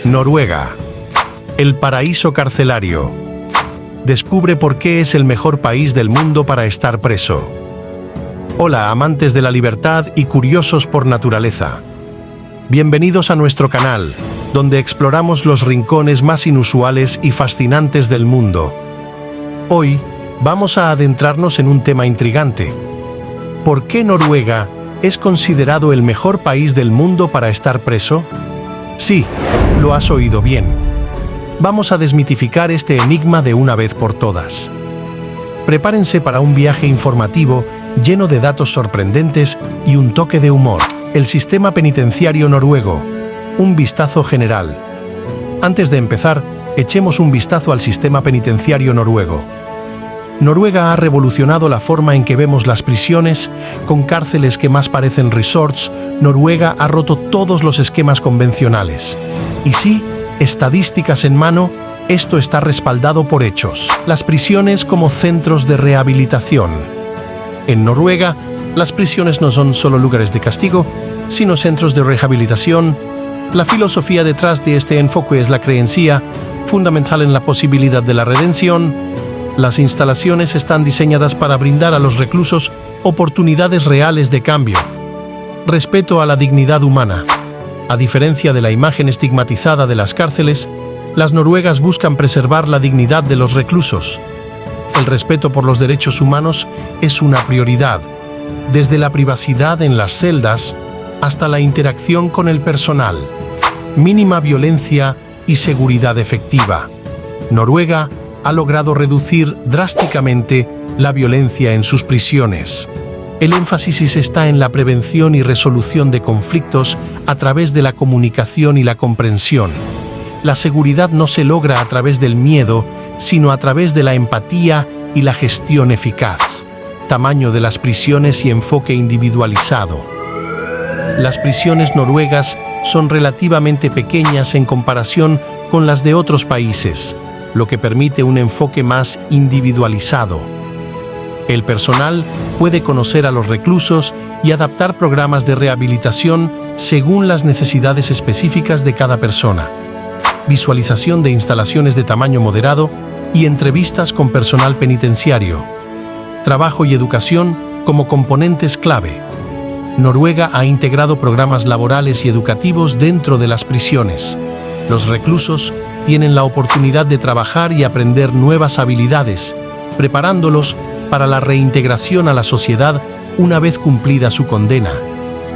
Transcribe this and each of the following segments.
Noruega, el paraíso carcelario. Descubre por qué es el mejor país del mundo para estar preso. Hola, amantes de la libertad y curiosos por naturaleza. Bienvenidos a nuestro canal, donde exploramos los rincones más inusuales y fascinantes del mundo. Hoy vamos a adentrarnos en un tema intrigante. ¿Por qué Noruega es considerado el mejor país del mundo para estar preso? Sí, lo has oído bien. Vamos a desmitificar este enigma de una vez por todas. Prepárense para un viaje informativo lleno de datos sorprendentes y un toque de humor. El sistema penitenciario noruego. Un vistazo general. Antes de empezar, echemos un vistazo al sistema penitenciario noruego. Noruega ha revolucionado la forma en que vemos las prisiones, con cárceles que más parecen resorts. Noruega ha roto todos los esquemas convencionales. Y sí, estadísticas en mano, esto está respaldado por hechos. Las prisiones como centros de rehabilitación. En Noruega, las prisiones no son solo lugares de castigo, sino centros de rehabilitación. La filosofía detrás de este enfoque es la creencia fundamental en la posibilidad de la redención. Las instalaciones están diseñadas para brindar a los reclusos oportunidades reales de cambio. Respeto a la dignidad humana. A diferencia de la imagen estigmatizada de las cárceles, las noruegas buscan preservar la dignidad de los reclusos. El respeto por los derechos humanos es una prioridad, desde la privacidad en las celdas hasta la interacción con el personal. Mínima violencia y seguridad efectiva. Noruega ha logrado reducir drásticamente la violencia en sus prisiones. El énfasis está en la prevención y resolución de conflictos a través de la comunicación y la comprensión. La seguridad no se logra a través del miedo, sino a través de la empatía y la gestión eficaz. Tamaño de las prisiones y enfoque individualizado. Las prisiones noruegas son relativamente pequeñas en comparación con las de otros países, lo que permite un enfoque más individualizado. El personal puede conocer a los reclusos y adaptar programas de rehabilitación según las necesidades específicas de cada persona. Visualización de instalaciones de tamaño moderado y entrevistas con personal penitenciario. Trabajo y educación como componentes clave. Noruega ha integrado programas laborales y educativos dentro de las prisiones. Los reclusos tienen la oportunidad de trabajar y aprender nuevas habilidades, preparándolos para la reintegración a la sociedad una vez cumplida su condena.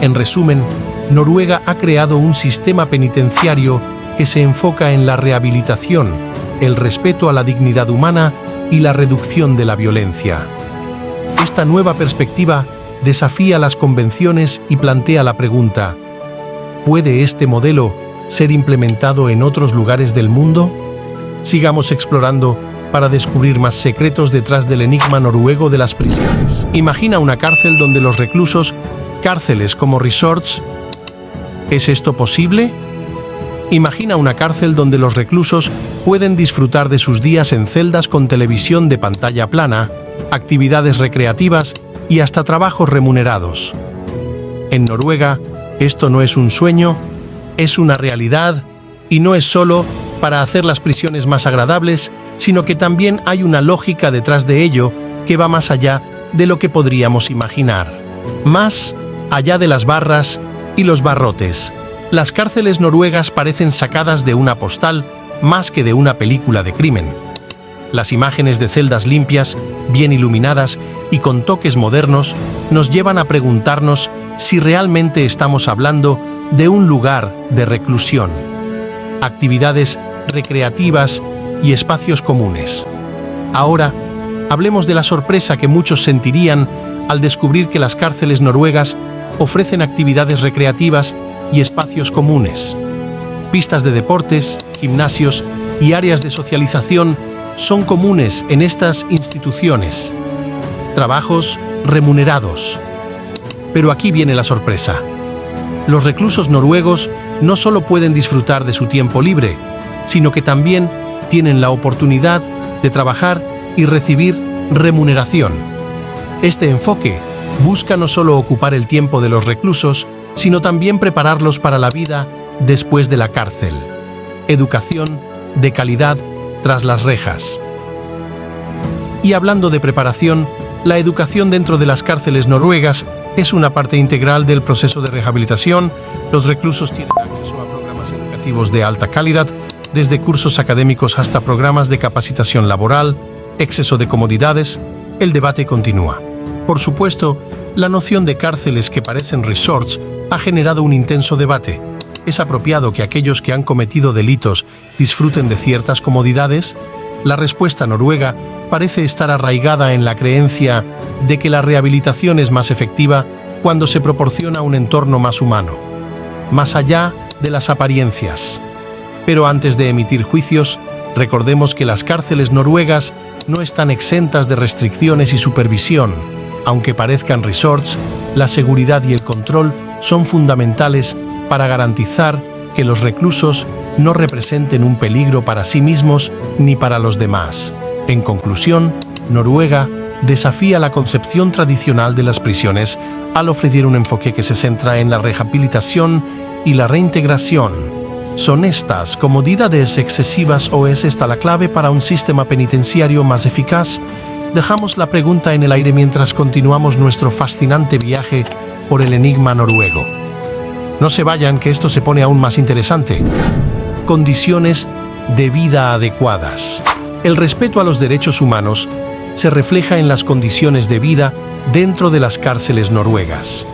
En resumen, Noruega ha creado un sistema penitenciario que se enfoca en la rehabilitación, el respeto a la dignidad humana y la reducción de la violencia. Esta nueva perspectiva desafía las convenciones y plantea la pregunta: ¿puede este modelo ser implementado en otros lugares del mundo? Sigamos explorando para descubrir más secretos detrás del enigma noruego de las prisiones. Imagina una cárcel donde los reclusos, cárceles como resorts. ¿Es esto posible? Imagina una cárcel donde los reclusos pueden disfrutar de sus días en celdas con televisión de pantalla plana, actividades recreativas y hasta trabajos remunerados. En Noruega, esto no es un sueño, es una realidad, y no es solo para hacer las prisiones más agradables, sino que también hay una lógica detrás de ello que va más allá de lo que podríamos imaginar. Más allá de las barras y los barrotes. Las cárceles noruegas parecen sacadas de una postal más que de una película de crimen. Las imágenes de celdas limpias, bien iluminadas y con toques modernos nos llevan a preguntarnos si realmente estamos hablando de un lugar de reclusión. Actividades recreativas y espacios comunes. Ahora, hablemos de la sorpresa que muchos sentirían al descubrir que las cárceles noruegas ofrecen actividades recreativas y espacios comunes. Pistas de deportes, gimnasios y áreas de socialización son comunes en estas instituciones. Trabajos remunerados. Pero aquí viene la sorpresa. Los reclusos noruegos no solo pueden disfrutar de su tiempo libre, sino que también tienen la oportunidad de trabajar y recibir remuneración. Este enfoque busca no solo ocupar el tiempo de los reclusos, sino también prepararlos para la vida después de la cárcel. educación de calidad tras las rejas. Y hablando de preparación, la educación dentro de las cárceles noruegas es una parte integral del proceso de rehabilitación. Los reclusos tienen acceso a programas educativos de alta calidad, desde cursos académicos hasta programas de capacitación laboral, exceso de comodidades. El debate continúa. Por supuesto, la noción de cárceles que parecen resorts ha generado un intenso debate. ¿Es apropiado que aquellos que han cometido delitos disfruten de ciertas comodidades? La respuesta noruega parece estar arraigada en la creencia de que la rehabilitación es más efectiva cuando se proporciona un entorno más humano, más allá de las apariencias. Pero antes de emitir juicios, recordemos que las cárceles noruegas no están exentas de restricciones y supervisión. Aunque parezcan resorts, la seguridad y el control son fundamentales para garantizar que los reclusos no representen un peligro para sí mismos ni para los demás. En conclusión, Noruega desafía la concepción tradicional de las prisiones al ofrecer un enfoque que se centra en la rehabilitación y la reintegración. ¿Son estas comodidades excesivas o es esta la clave para un sistema penitenciario más eficaz? Dejamos la pregunta en el aire mientras continuamos nuestro fascinante viaje por el enigma noruego. No se vayan, que esto se pone aún más interesante. Condiciones de vida adecuadas. El respeto a los derechos humanos se refleja en las condiciones de vida dentro de las cárceles noruegas.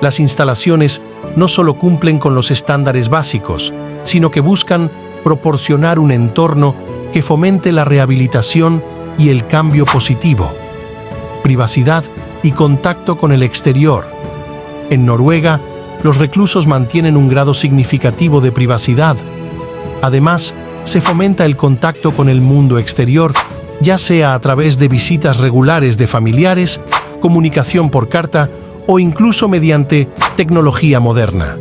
Las instalaciones no solo cumplen con los estándares básicos, sino que buscan proporcionar un entorno que fomente la rehabilitación y el cambio positivo, privacidad y contacto con el exterior. En Noruega, los reclusos mantienen un grado significativo de privacidad. Además, se fomenta el contacto con el mundo exterior, ya sea a través de visitas regulares de familiares, comunicación por carta o incluso mediante tecnología moderna.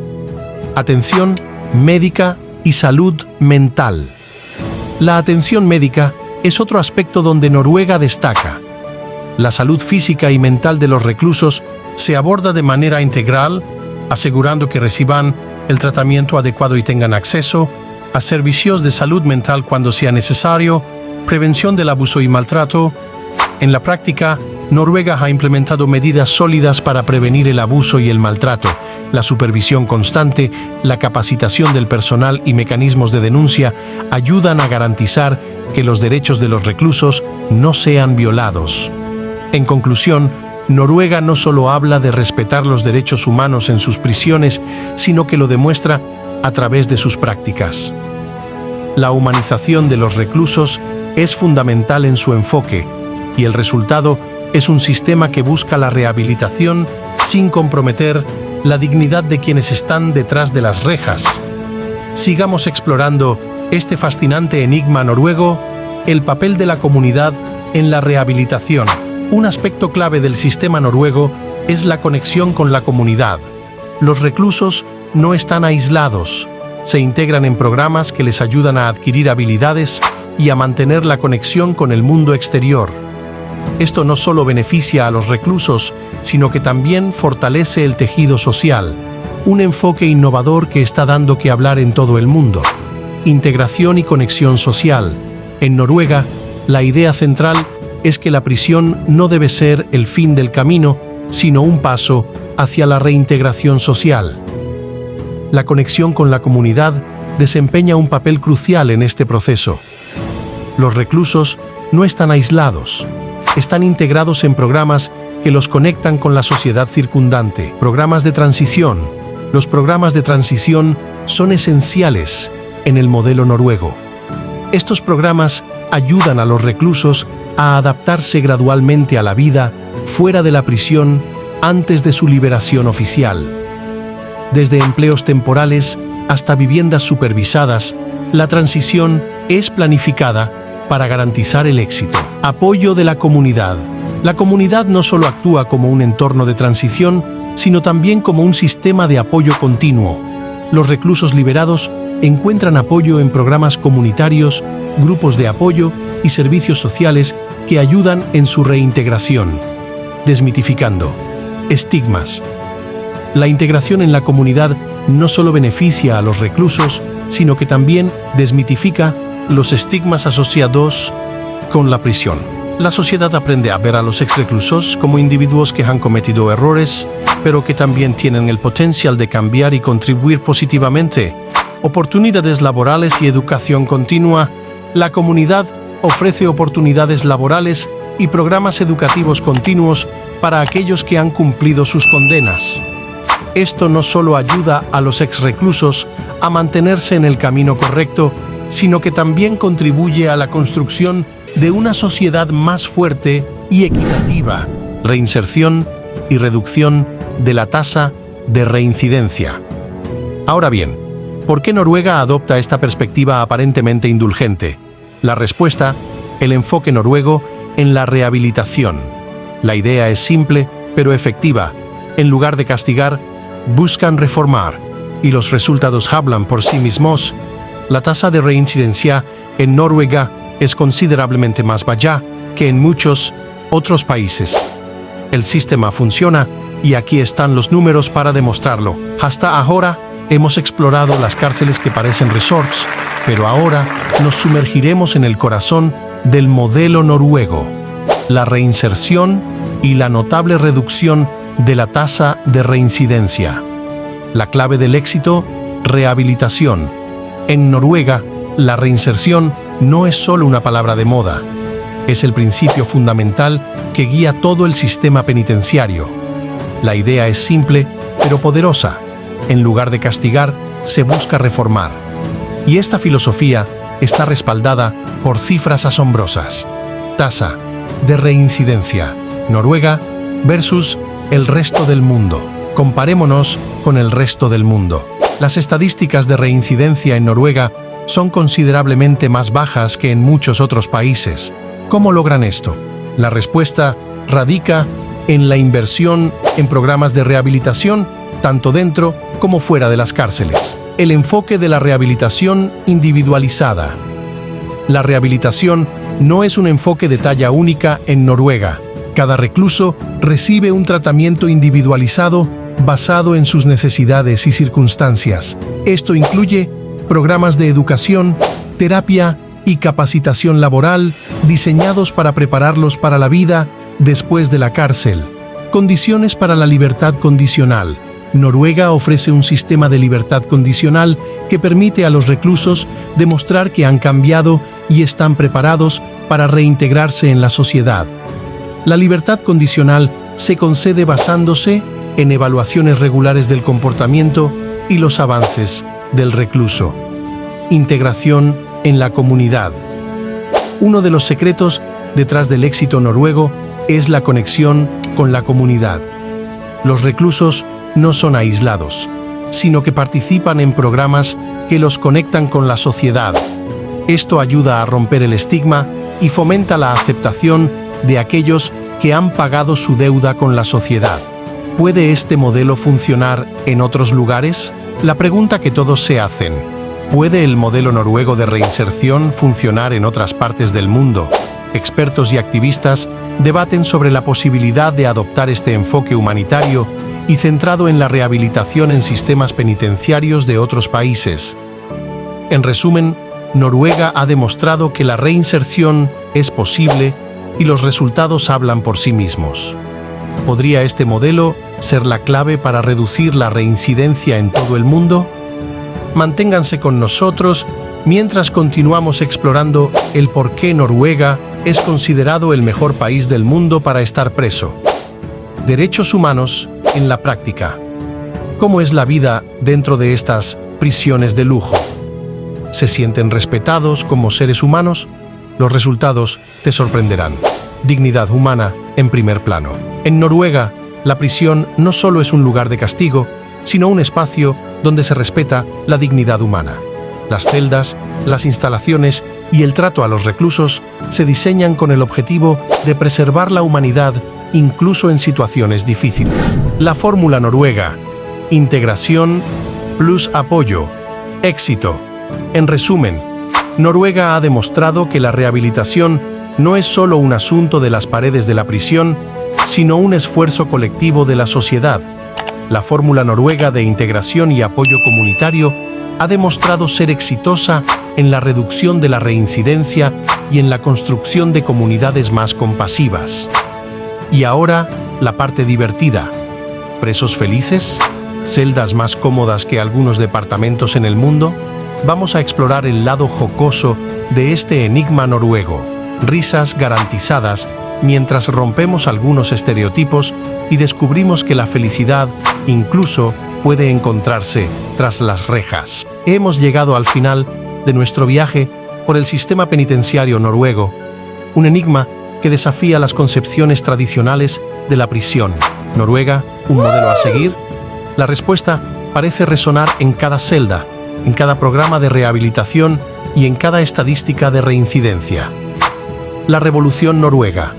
Atención médica y salud mental. La atención médica es otro aspecto donde Noruega destaca. La salud física y mental de los reclusos se aborda de manera integral, asegurando que reciban el tratamiento adecuado y tengan acceso a servicios de salud mental cuando sea necesario, prevención del abuso y maltrato. En la práctica, Noruega ha implementado medidas sólidas para prevenir el abuso y el maltrato, la supervisión constante, la capacitación del personal y mecanismos de denuncia ayudan a garantizar que los derechos de los reclusos no sean violados. En conclusión, Noruega no solo habla de respetar los derechos humanos en sus prisiones, sino que lo demuestra a través de sus prácticas. La humanización de los reclusos es fundamental en su enfoque, y el resultado es un sistema que busca la rehabilitación sin comprometer la dignidad de quienes están detrás de las rejas. Sigamos explorando este fascinante enigma noruego, el papel de la comunidad en la rehabilitación. Un aspecto clave del sistema noruego es la conexión con la comunidad. Los reclusos no están aislados, se integran en programas que les ayudan a adquirir habilidades y a mantener la conexión con el mundo exterior. Esto no solo beneficia a los reclusos, sino que también fortalece el tejido social, un enfoque innovador que está dando que hablar en todo el mundo. Integración y conexión social. En Noruega, la idea central es que la prisión no debe ser el fin del camino, sino un paso hacia la reintegración social. La conexión con la comunidad desempeña un papel crucial en este proceso. Los reclusos no están aislados, están integrados en programas que los conectan con la sociedad circundante. Programas de transición. Los programas de transición son esenciales en el modelo noruego. Estos programas ayudan a los reclusos a adaptarse gradualmente a la vida fuera de la prisión antes de su liberación oficial. Desde empleos temporales hasta viviendas supervisadas, la transición es planificada para garantizar el éxito. Apoyo de la comunidad. La comunidad no solo actúa como un entorno de transición, sino también como un sistema de apoyo continuo. Los reclusos liberados encuentran apoyo en programas comunitarios, grupos de apoyo y servicios sociales que ayudan en su reintegración. Desmitificando. Estigmas. La integración en la comunidad no solo beneficia a los reclusos, sino que también desmitifica los estigmas asociados con la prisión. La sociedad aprende a ver a los exreclusos como individuos que han cometido errores, pero que también tienen el potencial de cambiar y contribuir positivamente. Oportunidades laborales y educación continua. La comunidad ofrece oportunidades laborales y programas educativos continuos para aquellos que han cumplido sus condenas. Esto no solo ayuda a los exreclusos a mantenerse en el camino correcto, sino que también contribuye a la construcción de una sociedad más fuerte y equitativa, reinserción y reducción de la tasa de reincidencia. Ahora bien, ¿por qué Noruega adopta esta perspectiva aparentemente indulgente? La respuesta, el enfoque noruego en la rehabilitación. La idea es simple, pero efectiva. En lugar de castigar, buscan reformar, y los resultados hablan por sí mismos. La tasa de reincidencia en Noruega es considerablemente más baja que en muchos otros países. El sistema funciona y aquí están los números para demostrarlo. Hasta ahora hemos explorado las cárceles que parecen resorts, pero ahora nos sumergiremos en el corazón del modelo noruego, la reinserción y la notable reducción de la tasa de reincidencia. La clave del éxito, rehabilitación. En Noruega, la reinserción no es solo una palabra de moda, es el principio fundamental que guía todo el sistema penitenciario. La idea es simple, pero poderosa. En lugar de castigar, se busca reformar. Y esta filosofía está respaldada por cifras asombrosas. Tasa de reincidencia. Noruega versus el resto del mundo. Comparémonos con el resto del mundo. Las estadísticas de reincidencia en Noruega son considerablemente más bajas que en muchos otros países. ¿Cómo logran esto? La respuesta radica en la inversión en programas de rehabilitación, tanto dentro como fuera de las cárceles. El enfoque de la rehabilitación individualizada. La rehabilitación no es un enfoque de talla única en Noruega. Cada recluso recibe un tratamiento individualizado basado en sus necesidades y circunstancias. Esto incluye programas de educación, terapia y capacitación laboral diseñados para prepararlos para la vida después de la cárcel. Condiciones para la libertad condicional. Noruega ofrece un sistema de libertad condicional que permite a los reclusos demostrar que han cambiado y están preparados para reintegrarse en la sociedad. La libertad condicional se concede basándose en evaluaciones regulares del comportamiento y los avances del recluso. Integración en la comunidad. Uno de los secretos detrás del éxito noruego es la conexión con la comunidad. Los reclusos no son aislados, sino que participan en programas que los conectan con la sociedad. Esto ayuda a romper el estigma y fomenta la aceptación de aquellos que han pagado su deuda con la sociedad. ¿Puede este modelo funcionar en otros lugares? La pregunta que todos se hacen: ¿puede el modelo noruego de reinserción funcionar en otras partes del mundo? Expertos y activistas debaten sobre la posibilidad de adoptar este enfoque humanitario y centrado en la rehabilitación en sistemas penitenciarios de otros países. En resumen, Noruega ha demostrado que la reinserción es posible y los resultados hablan por sí mismos. ¿Podría este modelo ser la clave para reducir la reincidencia en todo el mundo? Manténganse con nosotros mientras continuamos explorando el por qué Noruega es considerado el mejor país del mundo para estar preso. Derechos humanos en la práctica. ¿Cómo es la vida dentro de estas prisiones de lujo? ¿Se sienten respetados como seres humanos? Los resultados te sorprenderán. Dignidad humana en primer plano. En Noruega, la prisión no solo es un lugar de castigo, sino un espacio donde se respeta la dignidad humana. Las celdas, las instalaciones y el trato a los reclusos se diseñan con el objetivo de preservar la humanidad incluso en situaciones difíciles. La fórmula noruega: integración plus apoyo. Éxito. En resumen, Noruega ha demostrado que la rehabilitación no es solo un asunto de las paredes de la prisión, sino un esfuerzo colectivo de la sociedad. La fórmula noruega de integración y apoyo comunitario ha demostrado ser exitosa en la reducción de la reincidencia y en la construcción de comunidades más compasivas. Y ahora, la parte divertida. ¿Presos felices? ¿Celdas más cómodas que algunos departamentos en el mundo? Vamos a explorar el lado jocoso de este enigma noruego. Risas garantizadas mientras rompemos algunos estereotipos y descubrimos que la felicidad incluso puede encontrarse tras las rejas. Hemos llegado al final de nuestro viaje por el sistema penitenciario noruego, un enigma que desafía las concepciones tradicionales de la prisión. ¿Noruega, un modelo a seguir? La respuesta parece resonar en cada celda, en cada programa de rehabilitación y en cada estadística de reincidencia. La revolución noruega.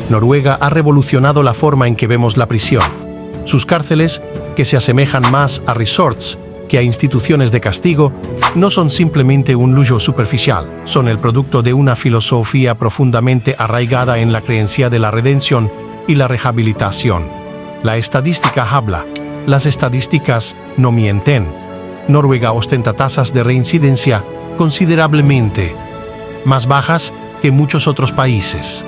Noruega ha revolucionado la forma en que vemos la prisión. Sus cárceles, que se asemejan más a resorts que a instituciones de castigo, no son simplemente un lujo superficial, son el producto de una filosofía profundamente arraigada en la creencia de la redención y la rehabilitación. La estadística habla, las estadísticas no mienten. Noruega ostenta tasas de reincidencia considerablemente más bajas que muchos otros países.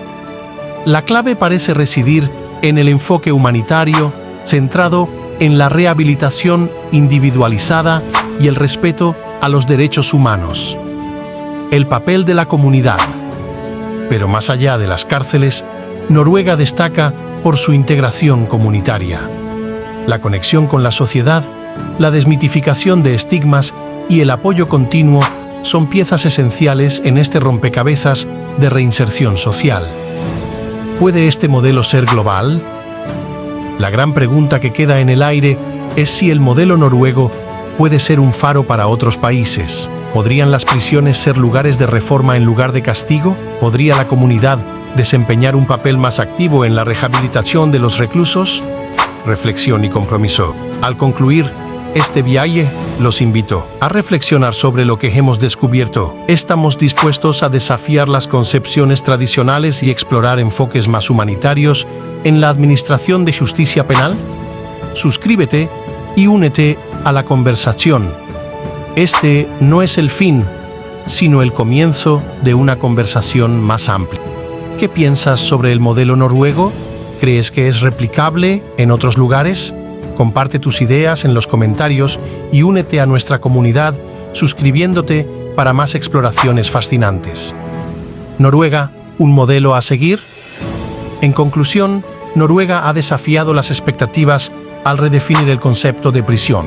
La clave parece residir en el enfoque humanitario centrado en la rehabilitación individualizada y el respeto a los derechos humanos. El papel de la comunidad. Pero más allá de las cárceles, Noruega destaca por su integración comunitaria. La conexión con la sociedad, la desmitificación de estigmas y el apoyo continuo son piezas esenciales en este rompecabezas de reinserción social. ¿Puede este modelo ser global? La gran pregunta que queda en el aire es si el modelo noruego puede ser un faro para otros países. ¿Podrían las prisiones ser lugares de reforma en lugar de castigo? ¿Podría la comunidad desempeñar un papel más activo en la rehabilitación de los reclusos? Reflexión y compromiso. Al concluir este viaje, los invito a reflexionar sobre lo que hemos descubierto. ¿Estamos dispuestos a desafiar las concepciones tradicionales y explorar enfoques más humanitarios en la administración de justicia penal? Suscríbete y únete a la conversación. Este no es el fin, sino el comienzo de una conversación más amplia. ¿Qué piensas sobre el modelo noruego? ¿Crees que es replicable en otros lugares? Comparte tus ideas en los comentarios y únete a nuestra comunidad suscribiéndote para más exploraciones fascinantes. ¿Noruega, un modelo a seguir? En conclusión, Noruega ha desafiado las expectativas al redefinir el concepto de prisión.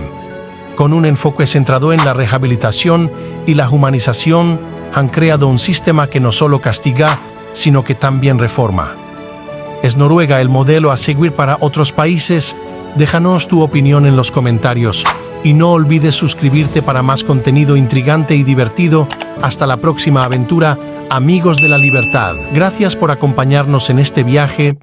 Con un enfoque centrado en la rehabilitación y la humanización, han creado un sistema que no solo castiga, sino que también reforma. ¿Es Noruega el modelo a seguir para otros países? Déjanos tu opinión en los comentarios y no olvides suscribirte para más contenido intrigante y divertido. Hasta la próxima aventura, amigos de la libertad. Gracias por acompañarnos en este viaje.